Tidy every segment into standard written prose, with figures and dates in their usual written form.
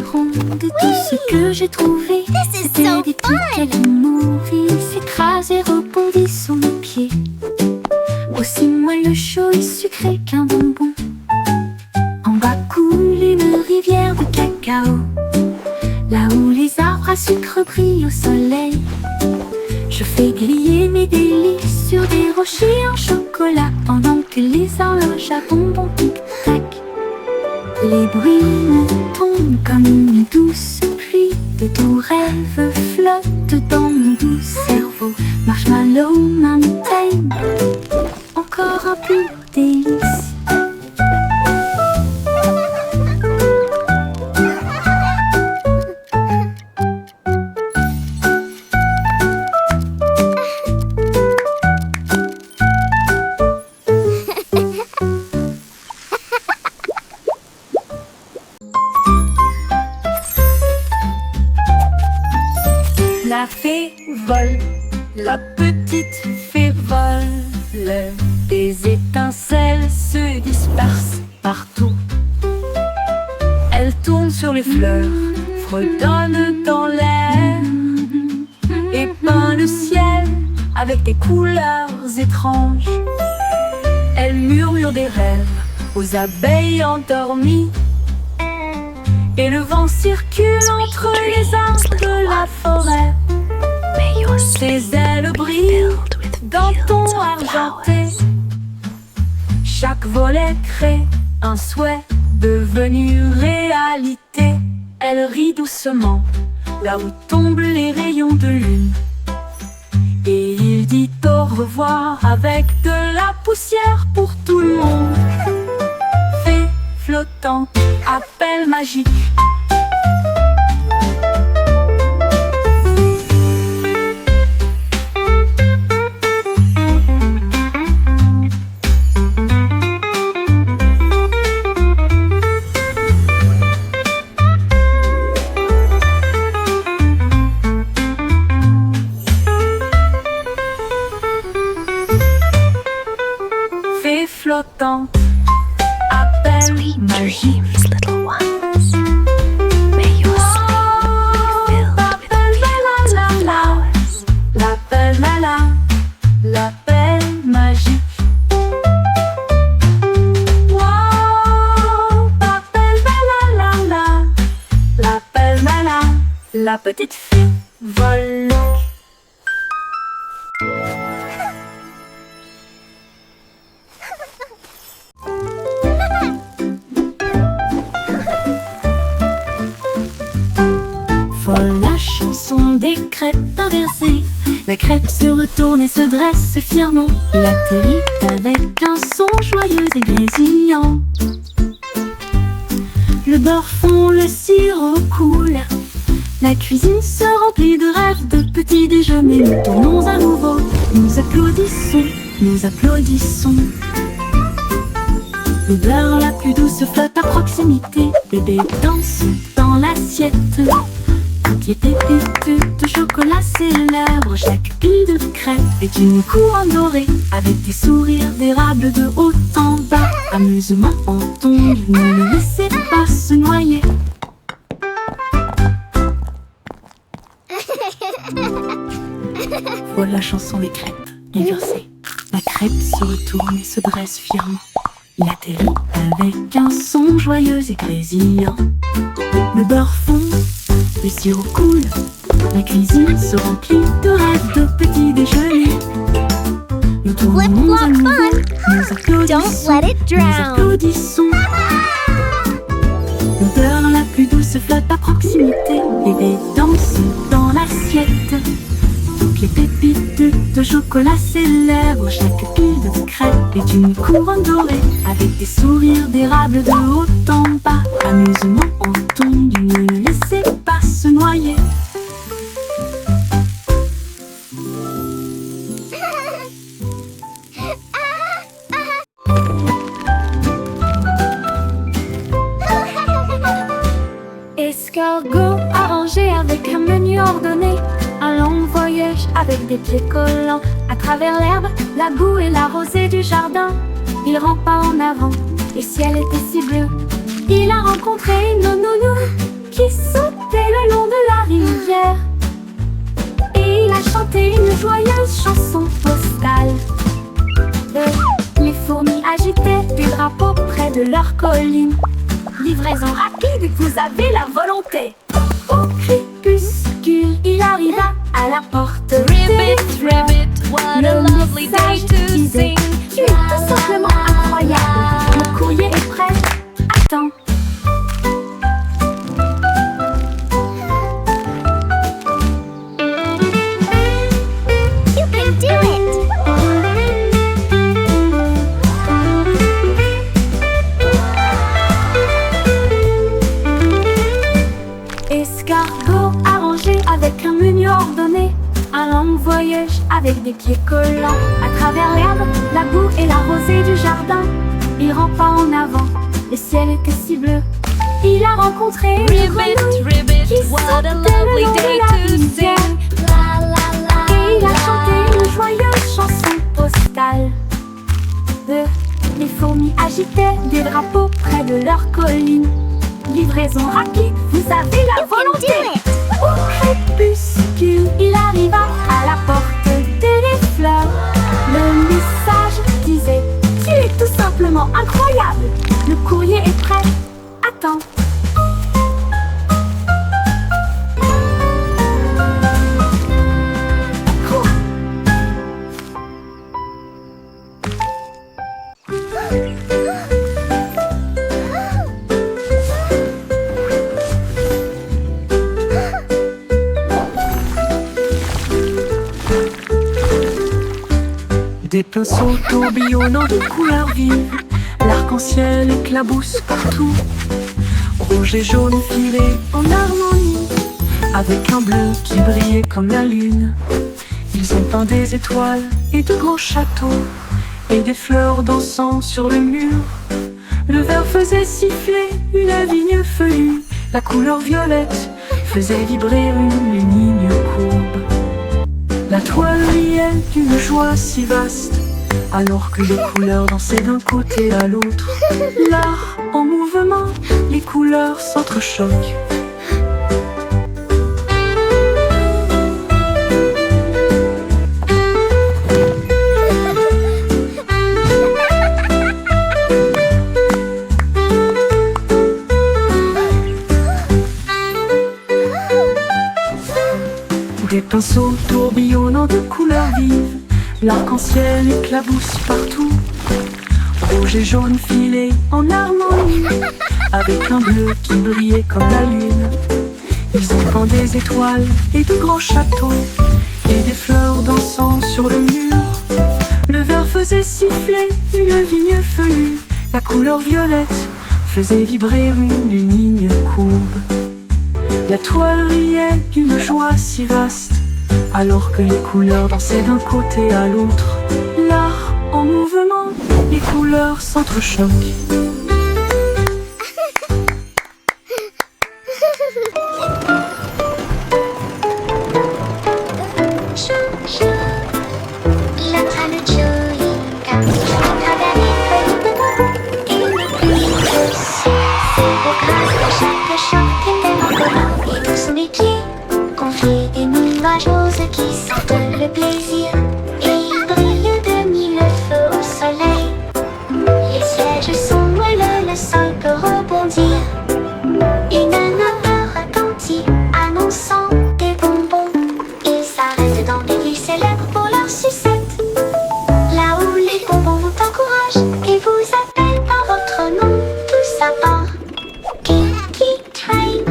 souveniront de tout ce que j'ai trouvé. C'était des piquets d'amour, ils s'écrasent et rebondissent sous mes pieds. Aussi moelleux, chaud et sucré qu'un bonbon. En bas coule une rivière de cacao, là où les arbres à sucre brillent au soleil. Je fais griller mes délices sur des rochers en chocolat, pendant que les horloges à bonbons tic-tac. Les bruits me tombent comme une douce pluie, de doux rêves flottent dans mon doux cerveau. Marshmallow Mountain, encore un peu délice. La fée vole, la petite fée vole. Des étincelles se dispersent partout. Elle tourne sur les fleurs, fredonne dans l'air et peint le ciel avec des couleurs étranges. Elle murmure des rêves aux abeilles endormies, et le vent circule entre les arbres de la forêt. Ses ailes brillent d'un ton argenté. Chaque volet crée un souhait devenu réalité. Elle rit doucement là où tombent les rayons de lune, et il dit au revoir avec de la poussière pour tout le monde. Fée flottante, appel magique. Fée flottante, appel magique. Little ones, may your sleep be filled with flowers. L'appel l'appel magique. Wow, l'appel la petite fée vole. Folle la chanson des crêpes inversées. La crêpe se retourne et se dresse fièrement. Il atterrit avec un son joyeux et grésillant. Le beurre fond, le sirop coule. La cuisine se remplit de rêves de petits déjeuners. Nous tournons à nouveau, nous applaudissons, nous applaudissons. L'odeur la plus douce flotte à proximité. Bébé danse dans l'assiette. Toutes les pépites de chocolat célèbrent. Chaque pile de crêpes est une couronne dorée, avec des sourires d'érable de haut en bas. Amusement en tombe, ne le laissez pas se noyer. Voilà la chanson des crêpes inversées. La crêpe se retourne et se dresse fièrement. Il atterrit avec un son joyeux et grésillant. Le beurre fond, le sirop coule. La cuisine se remplit de rêves de petits déjeuners. Nous tournons à nouveau, nous applaudissons, nous applaudissons. L'odeur la plus douce flotte à proximité. Bébé danse dans l'assiette. Toutes les pépites de chocolat célèbrent. Chaque pile de crêpes est une couronne dorée, avec des sourires d'érable de haut en bas. Amusement entendu, ne le laissez pas se noyer. Escargot arrangé avec un menu ordonné. Un long voyage avec des pieds collants. À travers l'herbe, la boue et la rosée du jardin. Il rampa en avant, le ciel était si bleu. Il a rencontré une nounou qui sautait le long de la rivière. Et il a chanté une joyeuse chanson postale. Les fourmis agitaient des drapeaux près de leur colline. Livraison rapide, vous avez la volonté. Au crépuscule, il arriva à la porte. Ribbit, ribbit, what a lovely day to disait, sing. tu es tout simplement incroyable. Le courrier est prêt. Attends. You can do it! Escargot arrangé avec un menu ordonné. Un long voyage avec des pieds collants. À travers l'herbe, la boue et la rosée du jardin. Il rampa en avant, le ciel était si bleu. Il a rencontré une Ribbit, grenouille ribbit, qui what sautait a le lovely long de day la to rivière. sing. La la la. Et il a chanté une joyeuse chanson postale. Les fourmis agitaient des drapeaux près de leur colline. Livraison rapide, vous avez la You can volonté. do it! Au crépuscule, il arriva à la porte des fleurs. Le message disait, tu es tout simplement incroyable. Le courrier est prêt. Attends. Cours. Des pinceaux tourbillonnant de couleurs vives, l'arc-en-ciel éclabousse partout. Rouge et jaune filés en harmonie, avec un bleu qui brillait comme la lune. Ils ont peint des étoiles et de grands châteaux, et des fleurs dansant sur le mur. Le vert faisait siffler une vigne feuillue, la couleur violette faisait vibrer une ligne courbe. La toile riait d'une joie si vaste, alors que les couleurs dansaient d'un côté à l'autre. L'art en mouvement, les couleurs s'entrechoquent. Des pinceaux tourbillonnant de couleurs vives, l'arc-en-ciel éclabousse partout. Rouge et jaune filés en harmonie, avec un bleu qui brillait comme la lune. Ils ont peint des étoiles et de grands châteaux, et des fleurs dansant sur le mur. Le vert faisait siffler une vigne feuillue, la couleur violette faisait vibrer une ligne courbe. La toile riait d'une joie si vaste, alors que les couleurs dansaient d'un côté à l'autre. L'art en mouvement, les couleurs s'entrechoquent. Chou, chou. Il attrape le chou, car il à travers les feuilles. Et le plus aussi, c'est grâce à chaque chant qui t'aime encore. Et tous mes pieds confient des nuages roses qui sentent le plaisir. Et ils brillent de mille feux au soleil. Les sièges sont moelleux, le sol peut rebondir. Une odeur retentit, annonçant des bonbons. Ils s'arrêtent dans des villes célèbres pour leur sucette. Là où les bonbons vous encouragent et vous appellent par votre nom, tous à bord. Kinky Train.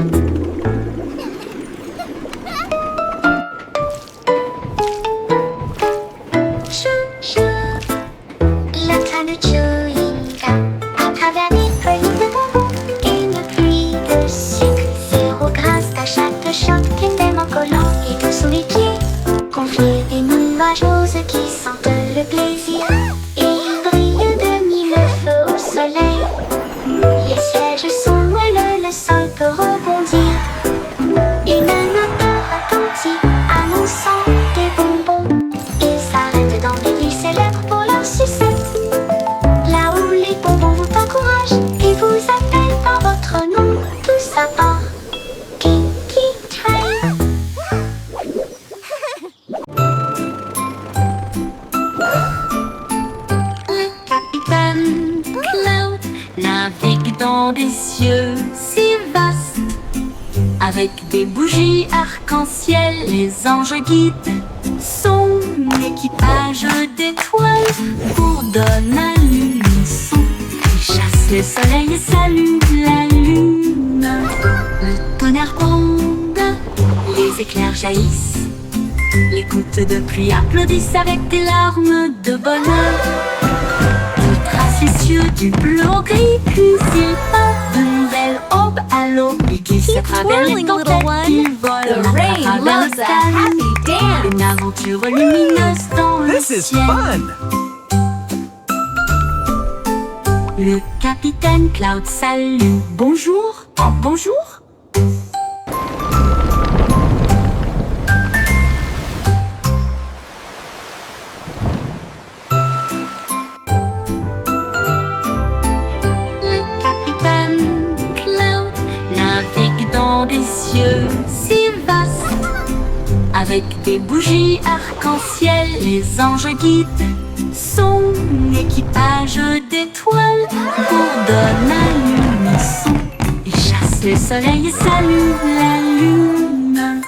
Avec des bougies arc-en-ciel, les anges guident son équipage d'étoiles pour donner à l'unisson. Il chasse le soleil et salue la lune. Le tonnerre gronde, les éclairs jaillissent. Les gouttes de pluie applaudissent avec des larmes de bonheur. Il trace les cieux du bleu au gris, puis il part de nouvelles aubes à l'aube. Il glisse à travers les twirling, little tempêtes, one. il vole The à rain travers loves le a calme. happy dance. Une aventure lumineuse dans le This is ciel. fun! Le capitaine Cloud salue. Bonjour, oh, bonjour. Le capitaine Cloud navigue dans des cieux si vastes. Avec des bougies arc-en-ciel, les anges guident son équipage d'étoiles pour donner à l'unisson. Il chasse le soleil et salue la lune.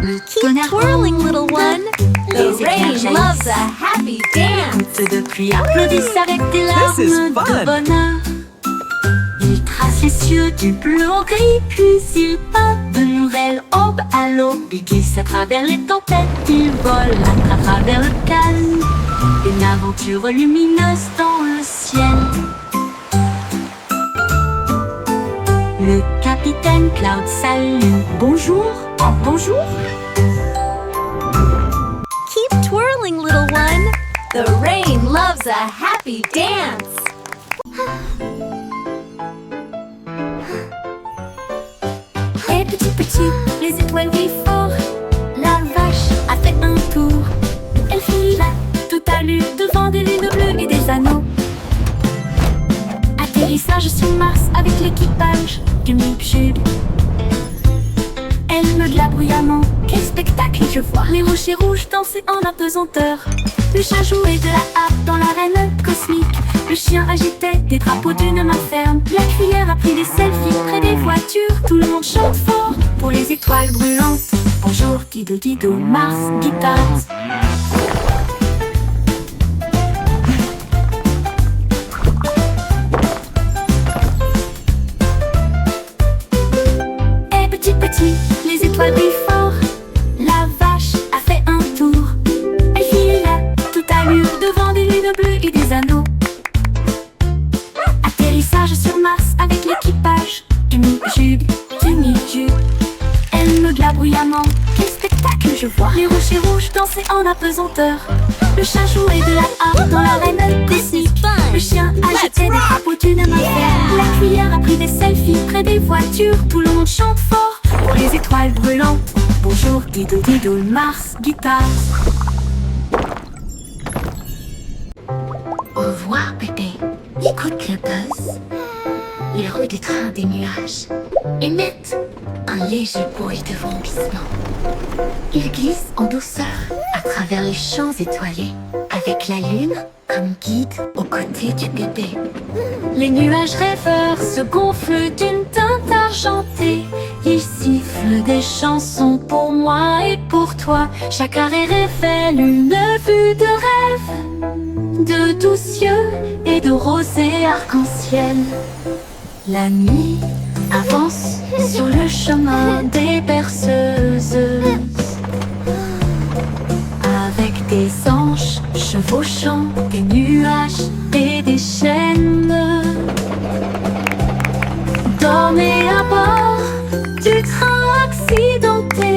Le tonnerre Twirling, little one. The Les éclairs rain jaillissent. loves a happy dance. gouttes de pluie applaudissent avec des larmes This is de fun. bonheur. Il trace les cieux du bleu au gris, puis il part de nouvelles aubes à l'aube. Il glisse à travers les tempêtes, il vole à travers le calme. Une aventure lumineuse dans le ciel. Le capitaine Cloud salue. Bonjour, oh, bonjour. Keep twirling, little one. The rain loves a happy dance. Et petit, les étoiles brillent fort. La vache a fait un tour. Elle fila tout à l'heure devant des lunes bleues et des anneaux. Atterrissage sur Mars avec l'équipage du Mipchub. Elle meugla bruyamment. Quel spectacle je vois! Les rochers rouges dansaient en apesanteur. Le chat jouait de la harpe dans l'arène cosmique. Le chien agitait des drapeaux d'une main ferme. La cuillère a pris des selfies près des voitures. Tout le monde chante fort pour les étoiles brûlantes. Bonjour, Dido Dido, Mars, guitare. Et petit, les étoiles brillent fort. La vache a fait un tour. Elle fila tout à l'heure devant des lunes bleues et des anneaux. Atterrissage sur Mars avec l'équipage du Mipchub, du Mipchub. Elle meugla bruyamment. Quel spectacle je vois! Les rochers rouges dansaient en apesanteur. Le chat jouait de la harpe dans l'arène cosmique. Le chien agitait des drapeaux d'une main ferme. La cuillère a pris des selfies près des voitures. Tout le monde chante fort pour les étoiles brûlantes. Bonjour, Dido Dido, Mars, guitare. Au revoir, bébé. Écoute le buzz. Les roues des trains des nuages émettent un léger bruit de vomissement. Il glisse en douceur à travers les champs étoilés, avec la lune comme guide aux côtés du bébé. Les nuages rêveurs se gonflent d'une teinte argentée. Ils sifflent des chansons pour moi et pour toi. Chaque arrêt révèle une vue de rêve, de doux cieux et de rosée arc-en-ciel. La nuit avance sur le chemin des berceuses, avec des anges chevauchant des nuages et des chaînes. Dormez à bord du train accidenté.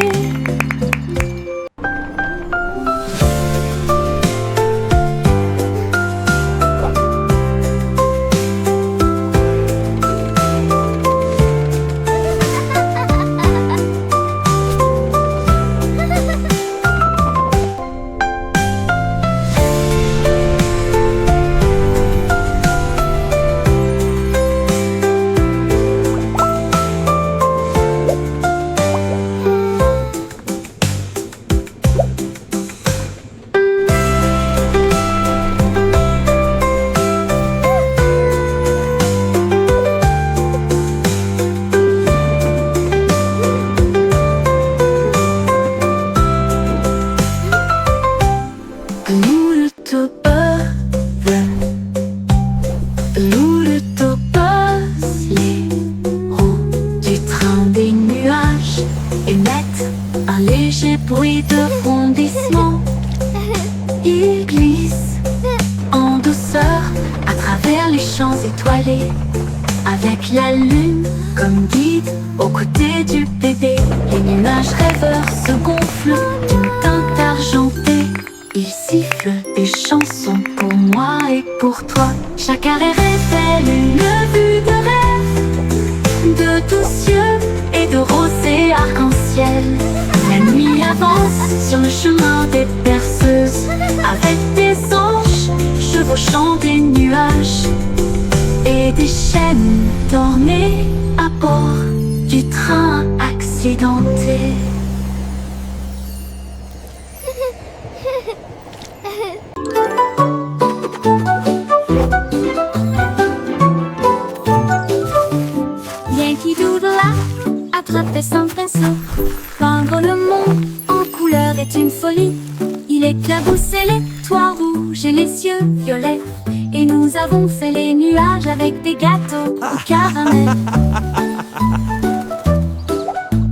bruit de fondissement. Il glisse en douceur à travers les champs étoilés, avec la lune comme guide aux côtés du bébé. Les nuages rêveurs se gonflent d'une teinte argentée. Ils sifflent des chansons pour moi et pour toi. Chaque arrêt révèle une vue de rêve, de tous cieux et de rosée arc-en-ciel. La nuit avance sur le chemin des berceuses, avec des anges chevauchant des nuages et des chaînes d'ornées à bord du train accidenté. Yankee Doodle a attrapé son pinceau. Peindre le monde en couleur est une folie. Il éclaboussait les toits rouges et les cieux violets. Et nous avons fait les nuages avec des gâteaux au caramel.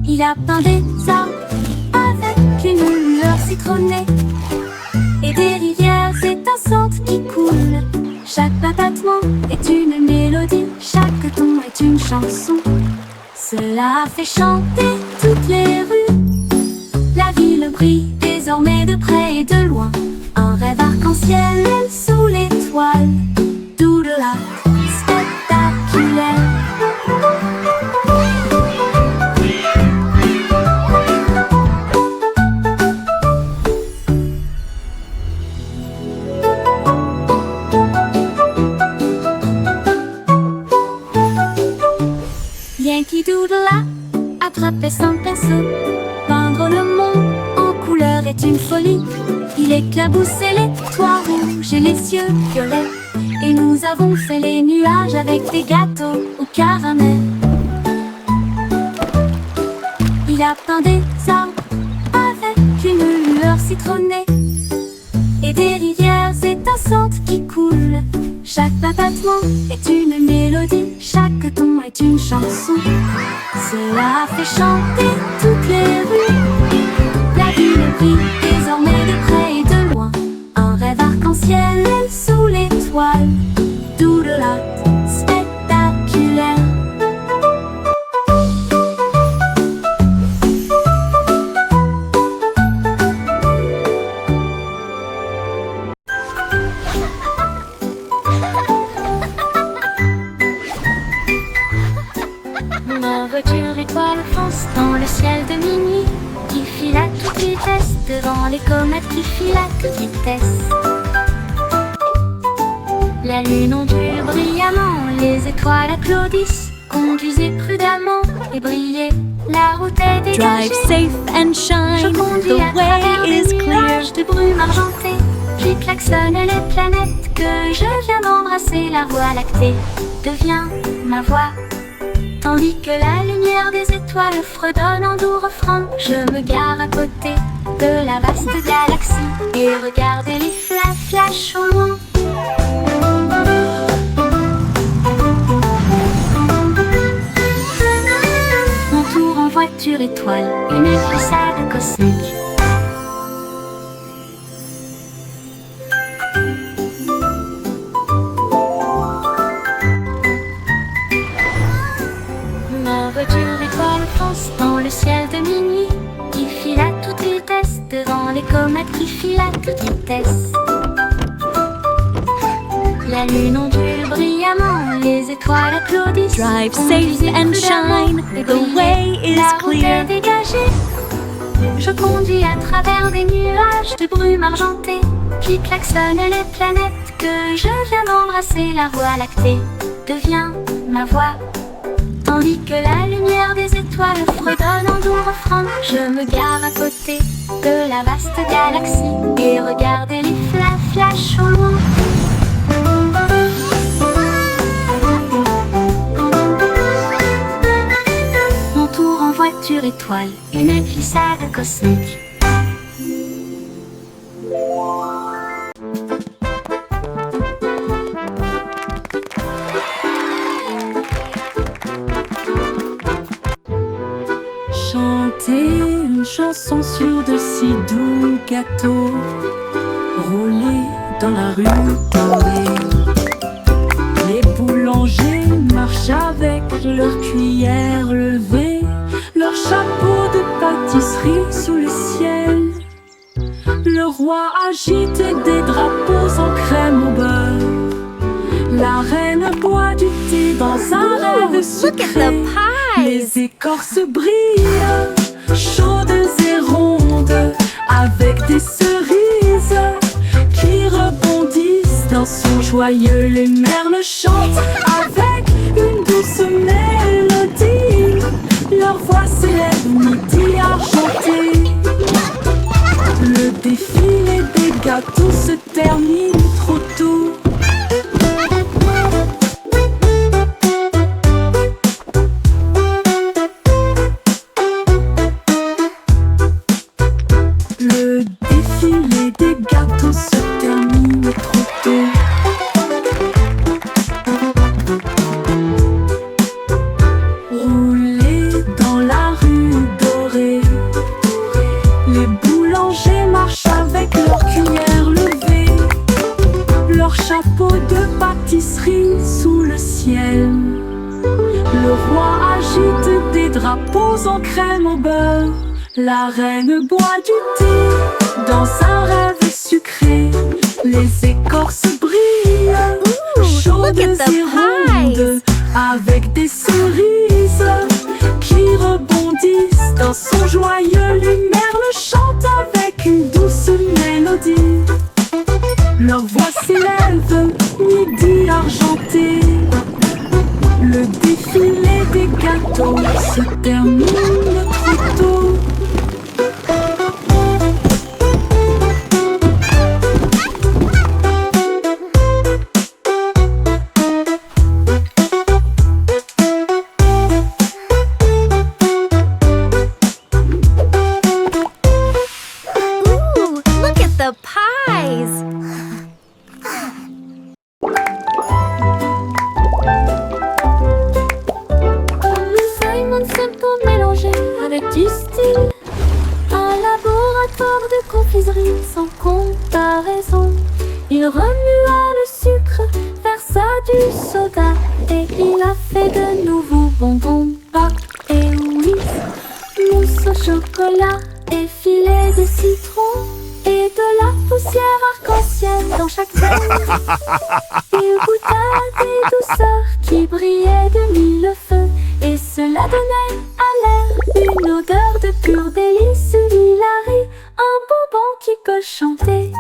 Il a peint des arbres avec une lueur citronnée et des rivières étincelantes qui coulent. Chaque battement est une mélodie, chaque ton est une chanson. Cela a fait chanter toutes les rues. La ville brille désormais de près et de loin. Un rêve arc-en-ciel sous l'étoile. Doodle Art spectaculaire. Yankee Doodle a attrapé son pinceau. Peindre le monde en couleur est une folie. Il éclaboussait les toits rouges et les cieux violets. Et nous avons fait les nuages avec des gâteaux au caramel. Il a peint des arbres avec une lueur citronnée et des rivières étincelantes qui coulent. Chaque battement est une mélodie, chaque ton est une chanson. Cela a fait chanter toutes les rues. La ville brille désormais de près et de loin. Un rêve arc-en-ciel sous l'étoile. Doodle Art spectaculaire. Ma voiture étoile fonce dans le ciel de minuit, qui file à toute vitesse devant les comètes qui filent à toute vitesse. La lune ondule brillamment, les étoiles applaudissent. Conduisez prudemment et brillez, la route est dégagée. Drive safe and Je shine, conduis the à travers way des is clear. nuages de brume argentée. Puis klaxonne les planètes que je viens d'embrasser. La voie lactée devient ma voix, tandis que la lumière des étoiles fredonne en doux refrain. Je me gare à côté de la vaste galaxie et regardez les flashs au loin. Mon tour en voiture étoile, une glissade cosmique. Ma voiture étoile fonce dans le ciel de minuit, qui file à toute vitesse devant les comètes qui filent à toute vitesse. La lune ondule brillamment, les étoiles applaudissent. Drive Conduisez safe and prudemment shine, et the brillez, way is la route clear. est dégagée. Je conduis à travers des nuages de brume argentée, qui klaxonnent les planètes que je viens d'embrasser. La voie lactée devient ma voix, tandis que la lumière des étoiles fredonne en doux refrain. Je me gare à côté de la vaste galaxie et regardez les flashs au loin. Mon tour en voiture étoile, une glissade cosmique. chanter une chanson sur de si doux gâteaux, roulés dans la rue dorée. Les boulangers marchent avec leurs cuillères levées, leur chapeau de pâtisserie sous le ciel. Le roi agite des drapeaux en crème au beurre. La reine boit du thé dans un rêve sucré. Les écorces brillent, chaudes et rondes, avec des cerises qui rebondissent dans son joyeux. Les merles chantent avec une douce mélodie. Leur voix s'élève midi argenté. Le défilé des gâteaux se termine trop tôt. Le défilé des gâteaux se termine trop tôt. Rouler dans la rue dorée, les boulangers marchent avec leurs cuillères levées, leur chapeau de pâtisserie sous le ciel. Le roi agite des drapeaux en crème au beurre. La reine boit du thé dans un rêve sucré. Les écorces brillent, chaudes et rondes, avec des cerises qui rebondissent dans son joyeux. Les merles chantent avec une douce mélodie. Leur voix s'élève, midi argenté. Le défilé des gâteaux se termine trop tôt. Ooh, look at the pies! Le Simon Simple mélangé avec du style, un laboratoire de confiserie sans comparaison. Il remua le sucre, versa du soda, et il a fait de nouveaux bonbons, pâte et whisk, mousse au chocolat et filet de citron, et de la poussière arc-en-ciel dans chaque veine. Il goûta des douceurs qui brillaient de mille feux, et cela donnait à l'air une odeur de pur délice. Il arrive un bonbon qui peut chanter,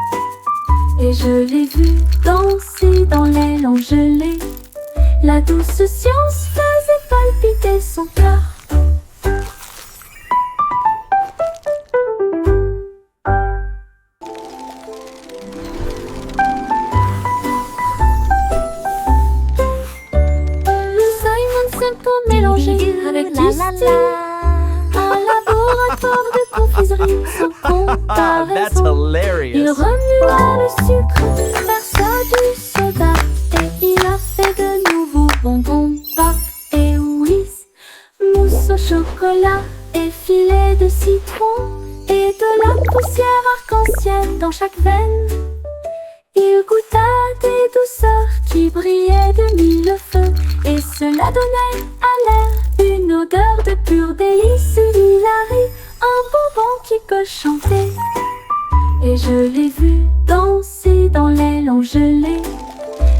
et je l'ai vu danser dans les langes gelées. La douce science faisait palpiter son cœur. Le Simon Simple mélangé avec du style, un laboratoire de confiserie sans comparaison. That's hilarious. Il remua le sucre, versa du soda, et il a fait de nouveaux bonbons, pâte et whisk, mousse au chocolat et filet de citron, et de la poussière arc-en-ciel dans chaque veine. Il goûta des douceurs qui brillaient de mille feux, et cela donnait à l'air une odeur de pur délice. Il arrive un bonbon qui peut chanter, et je l'ai vu danser dans les langes gelées.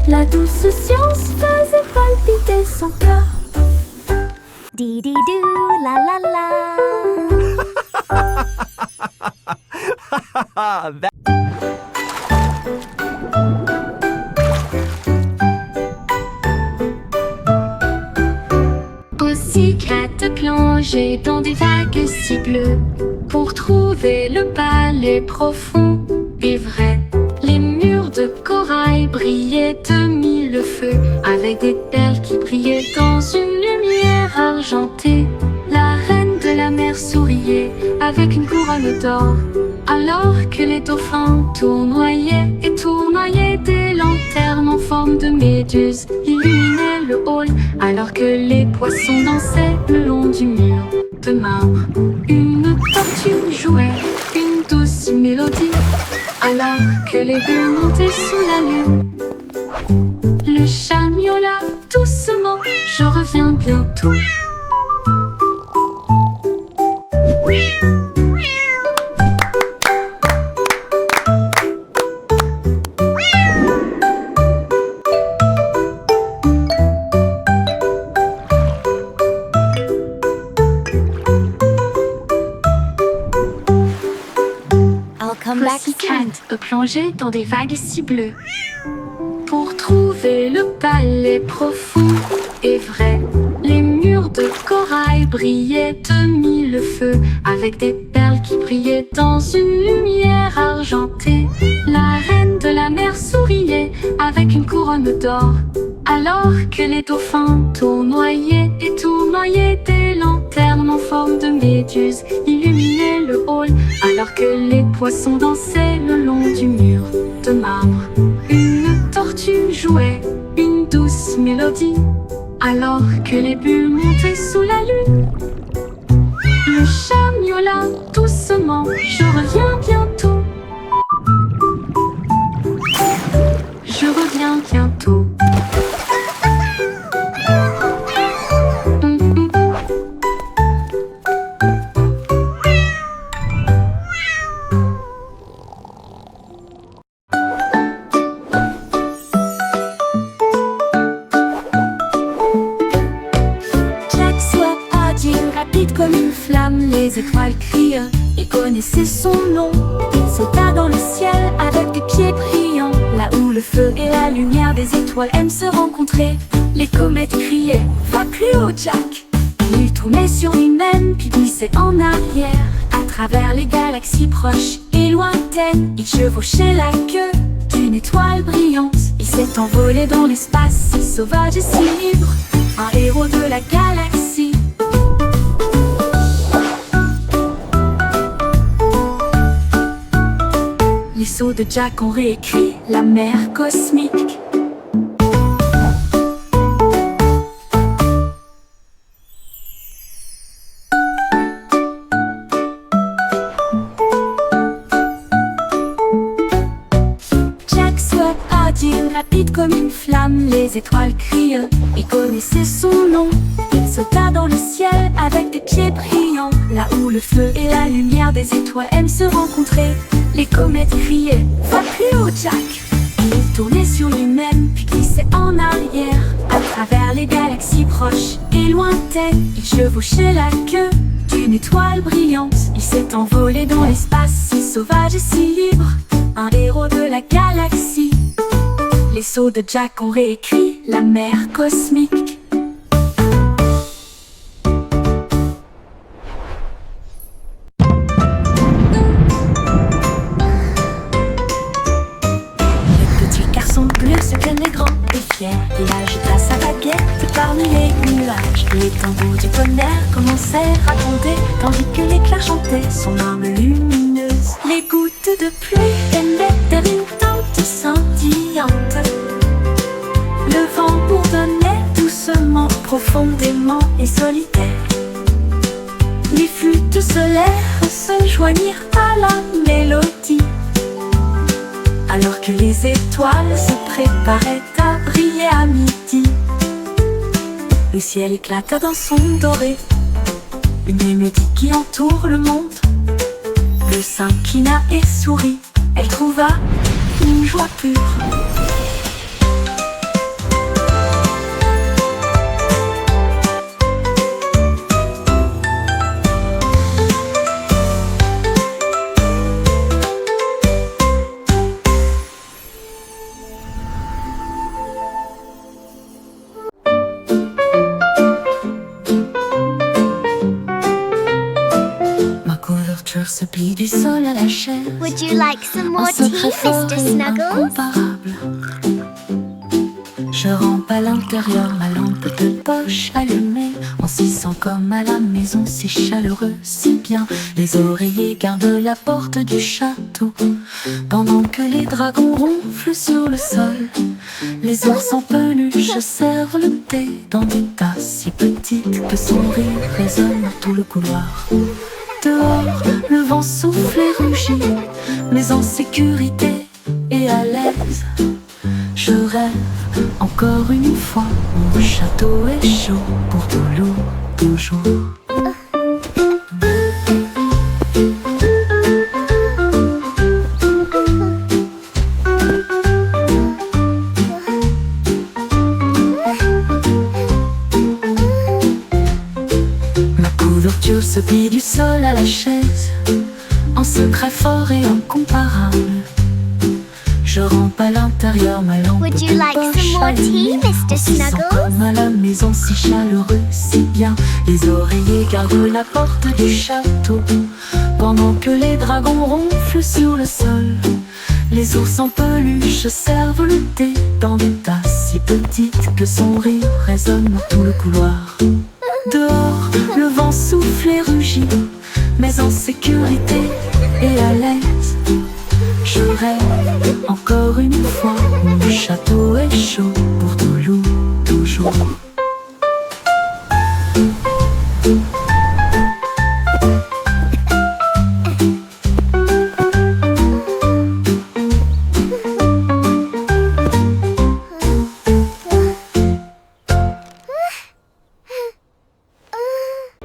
La douce science faisait palpiter son cœur. Dee-dee-doo, la la la. That- Bicyclette plongée dans des vagues si bleues, pour trouver le palais profond et vrai. Les murs de corail brillaient de mille feux, avec des perles qui brillaient dans une lumière argentée. La reine de la mer souriait avec une couronne d'or, alors que les dauphins tournoyaient et tournoyaient. Des lanternes en forme de méduse illuminaient le hall, alors que les poissons dansaient le long du mur. de marbre. Une tortue jouait une douce mélodie, alors que les bulles montaient sous la lune. Le chat miaula doucement, je reviens bientôt. I'll come back soon. Pussycat plongeait dans des vagues si bleues pour trouver le palais profond et vrai. Les murs de corail brillaient de mille feux, avec des perles qui brillaient dans une lumière argentée. La reine de la mer souriait avec une couronne d'or, alors que les dauphins tournoyaient et tournoyaient. Des lanternes en forme de méduse illuminaient le hall, alors que les poissons dansaient le long du mur de marbre. Une tortue jouait une douce mélodie, alors que les bulles montaient sous la lune. Le chat miaula doucement, je reviens bientôt. Je reviens bientôt. Jack Swap agile, rapide comme une flamme, les étoiles crient, il connaissait son nom. Il sauta dans le ciel avec des pieds brillants, là où le feu et la lumière des étoiles aiment se rencontrer. Les comètes criaient, va plus haut Jack. Il tournait sur lui-même puis glissait en arrière, à travers les galaxies proches et lointaines. Il chevauchait la queue d'une étoile brillante, il s'est envolé dans l'espace, si sauvage et si libre, un héros de la galaxie. Les sauts de Jack ont réécrit la mer cosmique. Jack Swap agile, rapide comme une flamme, les étoiles crient, il connaissait son nom. Il sauta dans le ciel avec des pieds brillants, là où le feu et la lumière des étoiles aiment se rencontrer. Les comètes criaient, va plus haut Jack. Il tournait sur lui-même puis glissait en arrière, à travers les galaxies proches et lointaines. Il chevauchait la queue d'une étoile brillante, il s'est envolé dans l'espace, si sauvage et si libre, un héros de la galaxie. Les sauts de Jack ont réécrit la mer cosmique. Le petit garçon bleu se tenait grand et fier, il agita sa baguette parmi les nuages. Les tambours du tonnerre commencèrent à gronder, tandis que l'éclair chantait son arme lumineuse. Les gouttes de pluie émettaient une teinte scintillante. Le vent bourdonnait doucement, profondément et solitaire. Les flûtes solaires se joignirent à la mélodie, alors que les étoiles se préparaient à briller à midi. Le ciel éclata d'un son doré, une mélodie qui entoure le monde. Le s'inclina et sourit, elle trouva une joie pure. Se plie du sol à la chair. Would you like some more Un tea, secret fort Mr. et Snuggles? incomparable. Je Je rampe à l'intérieur, ma lampe de poche allumée. On s'y sent comme à la maison, c'est chaleureux, c'est bien. Les oreillers gardent la porte du château, pendant que les dragons ronflent sur le sol. Les ours en peluche servent le thé dans des tasses si petites que son rire résonne dans tout le couloir. Dehors, le vent souffle et rugit, mais en sécurité et à l'aise. Je rêve encore une fois, mon château est chaud pour toujours. Ma couverture se plie du sol à la chaise, en secret fort et incomparable. Je rampe à l'intérieur, ma lampe Would you de like poche some more tea, allumée. Mr. On s'y sent Snuggles? comme à la maison, si chaleureux, si bien. Les oreillers gardent la porte du château, pendant que les dragons ronflent sur le sol. Les ours en peluche servent le thé dans des tasses si petites que son rire résonne dans tout le couloir. Dehors, le vent souffle et rugit, mais en sécurité et à l'aise. Je rêve encore une fois, mon château est chaud pour toujours.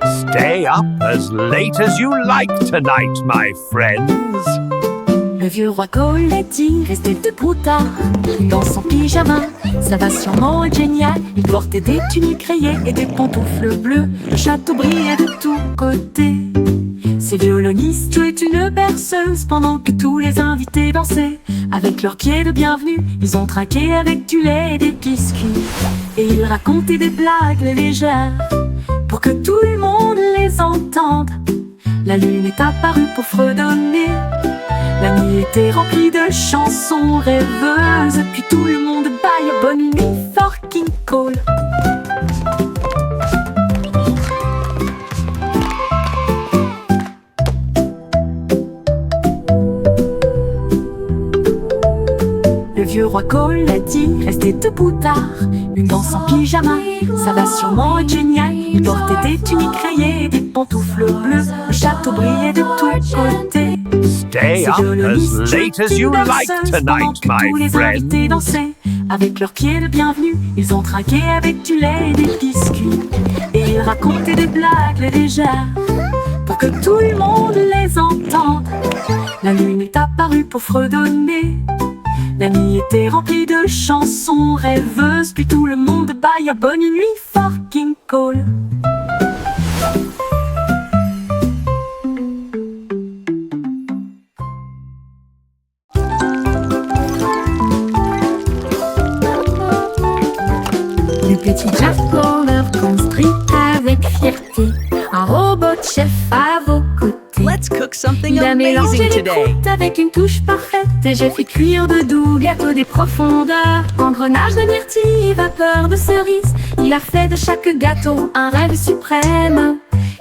Stay up as late as you like tonight, my friends. Le vieux roi Coletti restait debout tard, dans son pyjama. Ça va sûrement être génial. Il portait des tuniques rayées et des pantoufles bleues. Le château brillait de tous côtés. Ses violonistes jouaient une berceuse pendant que tous les invités dansaient. Avec leurs pieds de bienvenue, ils ont trinqué avec du lait et des biscuits. Et ils racontaient des blagues légères pour que tout le monde les entende. La lune est apparue pour fredonner. La nuit était remplie de chansons rêveuses. Puis tout le monde baille bonne nuit, fucking cool. Le vieux roi Coletti restait debout tard, une danse en pyjama. Ça va sûrement être génial. Il portait des tuniques rayées et des pantoufles bleues. Le château brillait de tous côtés. Stay up as late as you like tonight, Tous my les invités friends. dansaient avec leurs pieds de bienvenue. Ils ont trinqué avec du lait et des biscuits. Et ils racontaient des blagues légères pour que tout le monde les entende. La lune est apparue pour fredonner. La nuit était remplie de chansons rêveuses. Puis tout le monde baille bonne nuit, fucking cool. Le petit Jack Horner construit avec fierté un robot de chef à vos côtés. Let's cook something Il a mélangé amazing les today. croûtes avec une touche parfaite. Et j'ai fait cuire de doux gâteau des profondeurs. Engrenage de myrtille et vapeur de cerise. Il a fait de chaque gâteau un rêve suprême.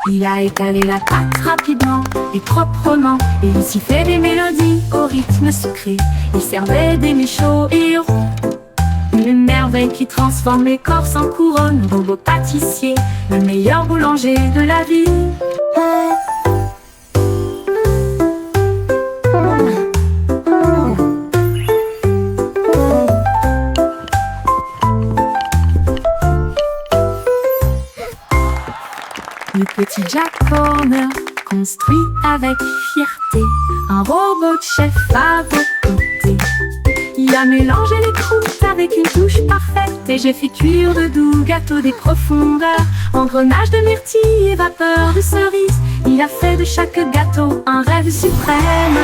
Il a étalé la pâte rapidement et proprement. Et il s'y fait des mélodies au rythme sucré. Il servait des mets chauds et ronds. Une merveille qui transforme l'écorce en couronne. Robot pâtissier, le meilleur boulanger de la ville. Le petit Jack Horner construit avec fierté un robot de chef à vos côtés. Il a mélangé les croûtes avec une touche parfaite. Et j'ai fait cuire de doux gâteaux des profondeurs. Engrenage de myrtille et vapeur de cerise. Il a fait de chaque gâteau un rêve suprême.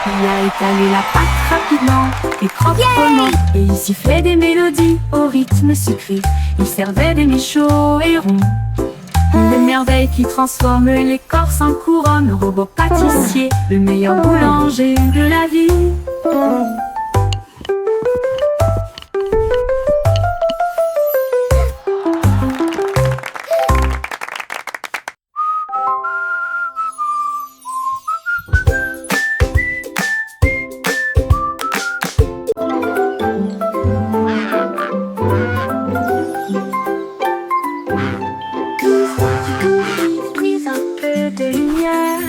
Il a étalé la pâte rapidement et proprement. Et il s'y fait des mélodies au rythme sucré. Il servait des mets chauds et ronds. Une merveille qui transforme l'écorce en couronne. Robot pâtissier, le meilleur boulanger de la ville. feu de lumière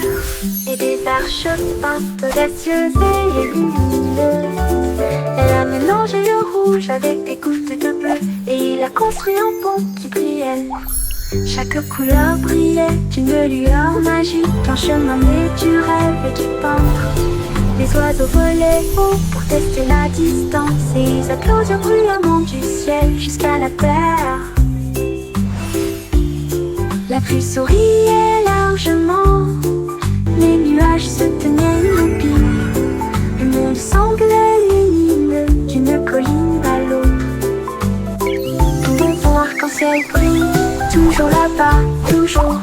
et des arches peintes audacieuses et lumineuses. Elle a mélangé le rouge avec des gouttes de bleu et il a construit un pont qui brillait. Chaque couleur brillait d'une lueur magique, un chemin né du rêve et du peintre. Les oiseaux volaient haut pour tester la distance et ils applaudirent bruyamment du ciel jusqu'à la terre. La pluie souriait largement, les nuages se tenaient immobiles. Le monde semblait lumineux d'une colline à l'autre. Tout ton arc-en-ciel brille, toujours là-bas, toujours.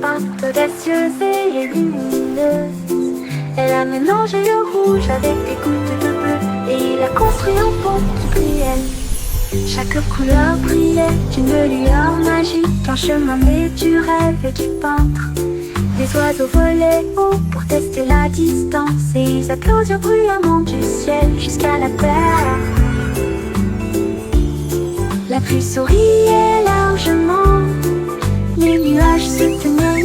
Peintes audacieuses et lumineuses. Elle a mélangé le rouge avec des gouttes de bleu et il a construit un pont qui brillait. Chaque couleur brillait d'une lueur magique, un chemin né du rêve et du peintre. Les oiseaux volaient haut pour tester la distance et ils applaudirent bruyamment du ciel jusqu'à la terre. La pluie souriait largement, les nuages se tenaient